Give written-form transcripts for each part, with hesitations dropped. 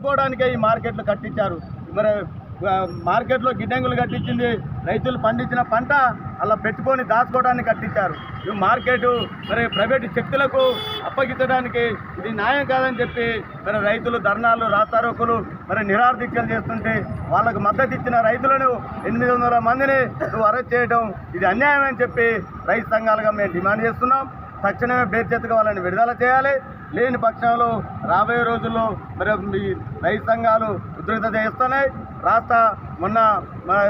దాచుకోవడానికే ఈ మార్కెట్లు కట్టించారు. మరి మార్కెట్లో గిడ్డంగులు కట్టించింది రైతులు పండించిన పంట అలా పెట్టుకొని దాచుకోవడానికి కట్టించారు. ఈ మార్కెట్ మరి ప్రైవేటు శక్తులకు అప్పగించడానికి ఇది న్యాయం కాదని చెప్పి మరి రైతులు ధర్నాలు రాస్తారోకులు మరి నిరాదీక్షలు చేస్తుంటే వాళ్ళకు మద్దతు ఇచ్చిన రైతులను 800 మందిని అరెస్ట్ చేయడం ఇది అన్యాయం అని చెప్పి రైతు సంఘాలుగా మేము డిమాండ్ చేస్తున్నాం. తక్షణమే బేర్చెత్తుగా వాళ్ళని విడుదల చేయాలి. లేని పక్షంలో రాబోయే రోజుల్లో మరి ఈ రైతు సంఘాలు ఉధృత చేస్తున్నాయి. మొన్న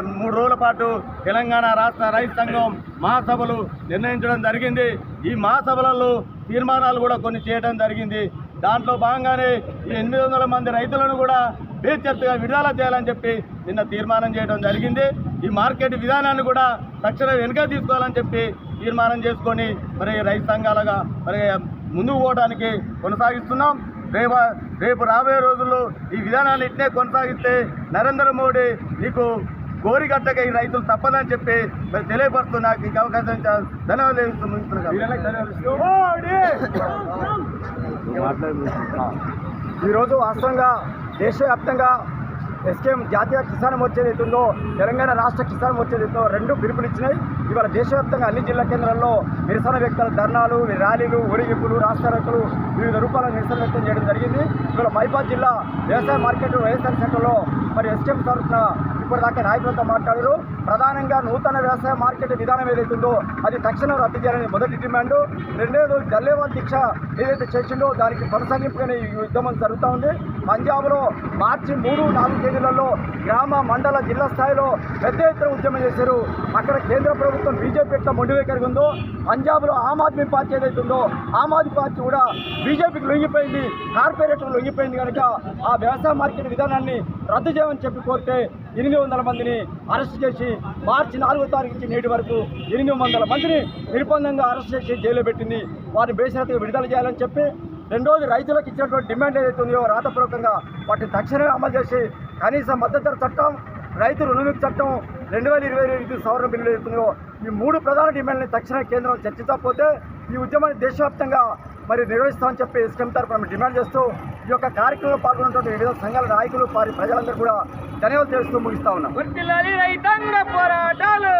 3 రోజుల పాటు తెలంగాణ రాష్ట్ర రైతు సంఘం మహాసభలు నిర్ణయించడం జరిగింది. ఈ మహాసభలలో తీర్మానాలు కూడా కొన్ని చేయడం జరిగింది. దాంట్లో భాగంగానే ఈ 800 మంది రైతులను కూడా బేర్చెత్తుగా విడుదల చేయాలని చెప్పి నిన్న తీర్మానం చేయడం జరిగింది. ఈ మార్కెట్ విధానాన్ని కూడా తక్షణం వెనుక తీసుకోవాలని చెప్పి తీర్మానం చేసుకొని మరి రైతు సంఘాలుగా మరి ముందుకు పోవడానికి కొనసాగిస్తున్నాం. రేపు రాబోయే రోజుల్లో ఈ విధానాన్ని ఇట్నే కొనసాగిస్తే నరేంద్ర మోడీ నీకు గోరిగట్టగా ఈ రైతులు తప్పదని చెప్పి మరి తెలియపరుస్తూ నాకు ఈ అవకాశం ఈరోజు వాస్తవంగా దేశవ్యాప్తంగా ఎస్కేఎం జాతీయ కిసాన్ మోర్చా ఏదైతుందో తెలంగాణ రాష్ట్ర కిసాన్ మోర్చా ఏదైతుందో 2 పిలుపులు ఇచ్చినాయి. ఇవాళ దేశవ్యాప్తంగా అన్ని జిల్లా కేంద్రాల్లో నిరసన వ్యక్తుల ధర్నాలు, ర్యాలీలు, ఊరేగింపులు, రాస్తారోకలు వివిధ రూపాల నిరసన వ్యక్తం చేయడం జరిగింది. ఇవాళ మైబాద్ జిల్లా వ్యవసాయ మార్కెట్ వైఎస్ఆర్ సెంటర్లో మరి ఎస్కేఎం తరఫున ఇప్పటిదాకా నాయకులతో మాట్లాడారు. ప్రధానంగా నూతన వ్యవసాయ మార్కెట్ విధానం ఏదైతుందో అది తక్షణం రద్దు చేయాలని మొదటి డిమాండు. రెండోది జల్లేవాల్ దీక్ష ఏదైతే చేసిండో దానికి కొనసాగింపుగానే ఈ ఉద్యమం జరుగుతూ ఉంది. పంజాబ్లో మార్చి 3-4 తేదీలలో గ్రామ, మండల, జిల్లా స్థాయిలో పెద్ద ఎత్తున ఉద్యమం చేశారు. అక్కడ కేంద్ర ప్రభుత్వం బీజేపీ ఎట్లా మొండివైఖరిగా ఉందో పంజాబ్లో ఆమ్ ఆద్మీ పార్టీ ఏదైతుందో ఆమ్ ఆద్మీ పార్టీ కూడా బీజేపీకి లొంగిపోయింది, కార్పొరేట్లకు లొంగిపోయింది. కనుక ఆ వ్యవసాయ మార్కెట్ విధానాన్ని రద్దు చేయమని చెప్పి కోరితే 800 మందిని అరెస్ట్ చేసి మార్చి 4వ తారీఖు నుంచి నేటి వరకు 800 మందిని నిర్బంధంగా అరెస్ట్ చేసి జైల్లో పెట్టింది. వారిని బేషరతుగా విడుదల చేయాలని చెప్పి రెండోది రైతులకు ఇచ్చినటువంటి డిమాండ్ ఏదైతే ఉందో రాతపూర్వకంగా వాటిని తక్షణమే అమలు చేసి కనీస మద్దతు ధర చట్టం, రైతు రుణముక్తి చట్టం, 2022 సవరణ బిల్లు ఏదైతుందో ఈ 3 ప్రధాన డిమాండ్ని తక్షణ కేంద్రం చర్చించకపోతే ఈ ఉద్యమాన్ని దేశవ్యాప్తంగా మరి నిర్వహిస్తామని చెప్పి ఎస్కేఎం తరఫున డిమాండ్ చేస్తూ ఈ యొక్క కార్యక్రమంలో పాల్గొన్నటువంటి వివిధ సంఘాల నాయకులు ప్రజలందరూ కూడా ధన్యవాదాలు చేస్తూ ముగిస్తా ఉన్నాం. రైతాంగ పోరాటాలు